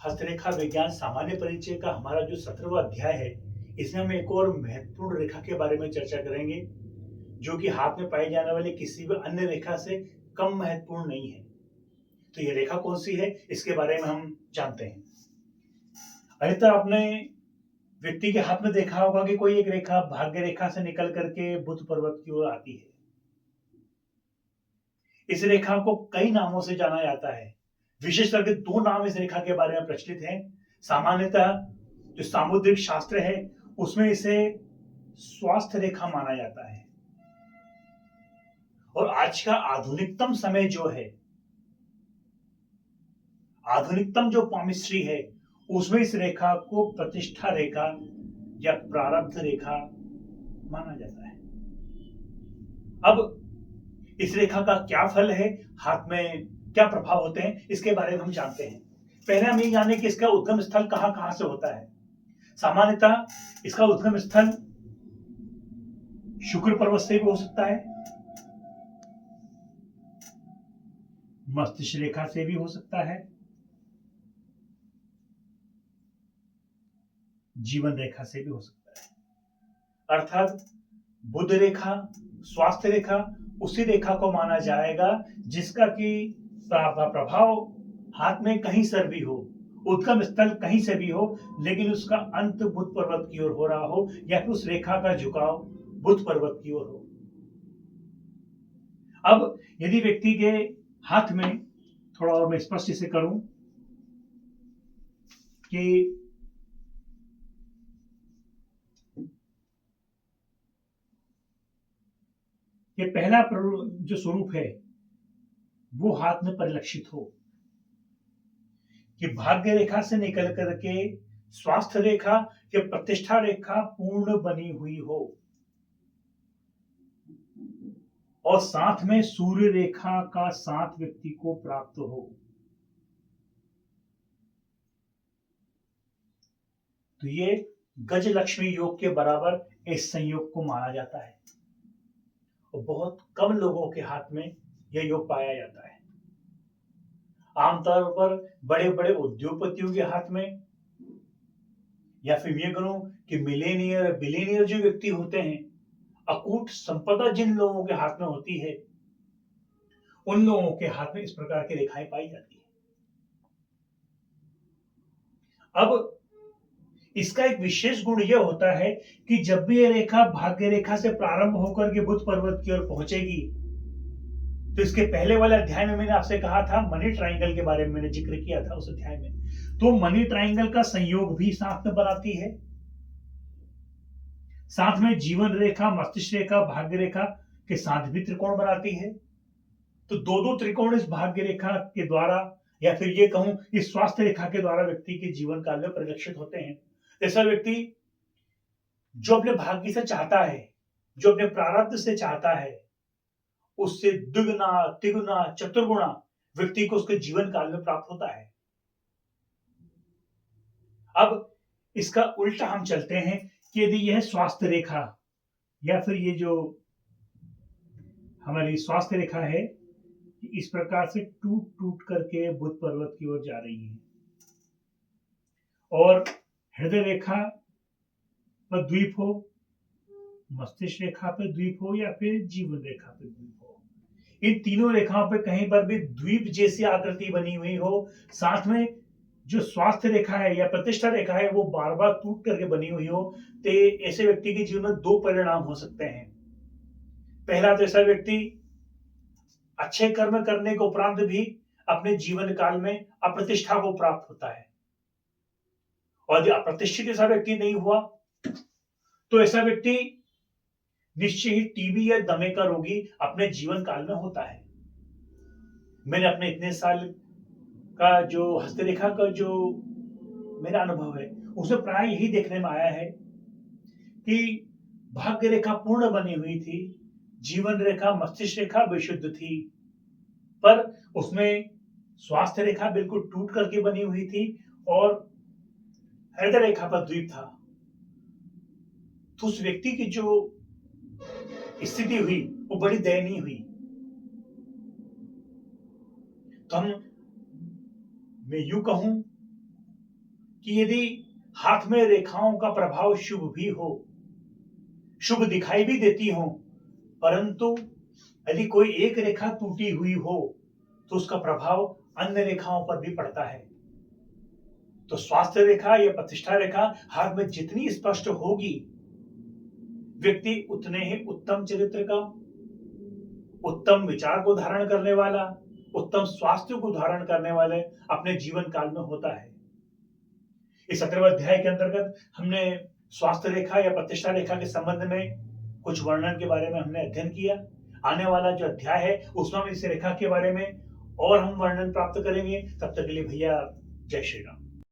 हस्तरेखा विज्ञान सामान्य परिचय का हमारा जो 17वां अध्याय है, इसमें हम एक और महत्वपूर्ण रेखा के बारे में चर्चा करेंगे, जो कि हाथ में पाई जाने वाली किसी भी अन्य रेखा से कम महत्वपूर्ण नहीं है। तो ये रेखा कौन-सी है, इसके बारे में हम जानते हैं। अधिकतर आपने व्यक्ति के हाथ में देखा होगा कि कोई एक रेखा भाग्य रेखा से निकल करके बुध पर्वत की ओर आती है। इस रेखा को कई नामों से जाना जाता है। विशेष करके 2 नाम इस रेखा के बारे में प्रचलित हैं। सामान्यतः जो सामुद्रिक शास्त्र है, उसमें इसे स्वास्थ्य रेखा माना जाता है। और आज का आधुनिकतम समय जो है, आधुनिकतम जो पामिस्ट्री है, उसमें इस रेखा को प्रतिष्ठा रेखा या प्रारब्ध रेखा माना जाता है। अब इस रेखा का क्या फल है, हाथ में क्या प्रभाव होते हैं, इसके बारे में हम जानते हैं। पहले हम ये जानें कि इसका उद्गम स्थल कहां-कहां से होता है। सामान्यतः इसका उद्गम स्थल शुक्र पर्वत से भी हो सकता है, मस्तिष्क रेखा से भी हो सकता है, जीवन रेखा से भी हो सकता है। अर्थात बुध रेखा, स्वास्थ्य रेखा उसी रेखा को माना जाएगा जिसका कि प्रभाव हाथ में कहीं से भी हो, उद्गम स्थल कहीं से भी हो, लेकिन उसका अंत बुध पर्वत की ओर हो रहा हो या फिर उस रेखा का झुकाव बुध पर्वत की ओर हो। अब यदि व्यक्ति के हाथ में, थोड़ा और मैं स्पष्ट से करूं कि ये पहला जो स्वरूप है वो हाथ में परिलक्षित हो कि भाग्य रेखा से निकल करके स्वास्थ्य रेखा या प्रतिष्ठा रेखा पूर्ण बनी हुई हो और साथ में सूर्य रेखा का साथ व्यक्ति को प्राप्त हो, तो ये गजलक्ष्मी योग के बराबर इस संयोग को माना जाता है और बहुत कम लोगों के हाथ में यह योग पाया जाता है। आमतौर पर बड़े-बड़े उद्योगपतियों के हाथ में, या फिर ये करूं कि मिलेनियर बिलियनियर जो व्यक्ति होते हैं, अकूट संपदा जिन लोगों के हाथ में होती है, उन लोगों के हाथ में इस प्रकार की रेखाएं पाई जाती है। अब इसका एक विशेष गुण यह होता है कि जब भी यह रेखा भाग्य रेखा से प्रारंभ होकर के बुध पर्वत की ओर पहुंचेगी, तो इसके पहले वाले अध्याय में मैंने आपसे कहा था, मनी ट्रायंगल के बारे में मैंने जिक्र किया था उस अध्याय में, तो मनी ट्रायंगल का संयोग भी साथ में बनाती है। साथ में जीवन रेखा, मस्तिष्क रेखा, भाग्य रेखा के साथ भी त्रिकोण बनाती है। तो दो त्रिकोण इस भाग्य रेखा के द्वारा, या फिर ये कहूं इस स्वास्थ्य रेखा के द्वारा व्यक्ति के जीवन काल में परिलक्षित होते हैं। ऐसा व्यक्ति जो अपने भाग्य से चाहता है, जो अपने प्रारब्ध से चाहता है, उससे दुगुना, तिगुना, चतुर्गुणा व्यक्ति को उसके जीवन काल में प्राप्त होता है। अब इसका उल्टा हम चलते हैं कि यदि यह स्वास्थ्य रेखा या फिर ये जो हमारी स्वास्थ्य रेखा है, इस प्रकार से टूट टूट करके बुध पर्वत की ओर जा रही है और हृदय रेखा पर द्वीप हो, मस्तिष्क रेखा पर द्वीप हो या फिर जीवन रेखा पर द्वीप हो, इन तीनों रेखाओं पर कहीं पर भी द्वीप जैसी आकृति बनी हुई हो, साथ में जो स्वास्थ्य रेखा है या प्रतिष्ठा रेखा है वो बार बार टूट करके बनी हुई हो, तो ऐसे व्यक्ति के जीवन में 2 परिणाम हो सकते हैं। पहला, तो ऐसा व्यक्ति अच्छे कर्म करने के उपरांत भी अपने जीवन काल में अप्रतिष्ठा को प्राप्त होता है, और यदि अप्रतिष्ठित ऐसा व्यक्ति नहीं हुआ तो ऐसा व्यक्ति निश्चय ही टीबी या दमे का रोगी अपने जीवन काल में होता है। मैंने अपने इतने साल का जो हस्तरेखा का जो मेरा अनुभव है, उसमें प्राय यही देखने में आया है कि भाग्य रेखा पूर्ण बनी हुई थी, जीवन रेखा, मस्तिष्क रेखा विशुद्ध थी, पर उसमें स्वास्थ्य रेखा बिल्कुल टूट करके बनी हुई थी और हृदय रेखा पर द्वीप था। तो उस व्यक्ति की जो स्थिति हुई वो बड़ी दयनीय हुई। तो मैं यूं कहूं कि यदि हाथ में रेखाओं का प्रभाव शुभ भी हो, शुभ दिखाई भी देती हो, परंतु यदि कोई एक रेखा टूटी हुई हो तो उसका प्रभाव अन्य रेखाओं पर भी पड़ता है। तो स्वास्थ्य रेखा या प्रतिष्ठा रेखा हाथ में जितनी स्पष्ट होगी, व्यक्ति उतने ही उत्तम चरित्र का, उत्तम विचार को धारण करने वाला, उत्तम स्वास्थ्य को धारण करने वाले अपने जीवन काल में होता है। इस 17वें अध्याय के अंतर्गत हमने स्वास्थ्य रेखा या प्रतिष्ठा रेखा के संबंध में कुछ वर्णन के बारे में हमने अध्ययन किया। आने वाला जो अध्याय है उसमें हम इस रेखा के बारे में और हम वर्णन प्राप्त करेंगे। तब तक के लिए भैया जय श्री राम।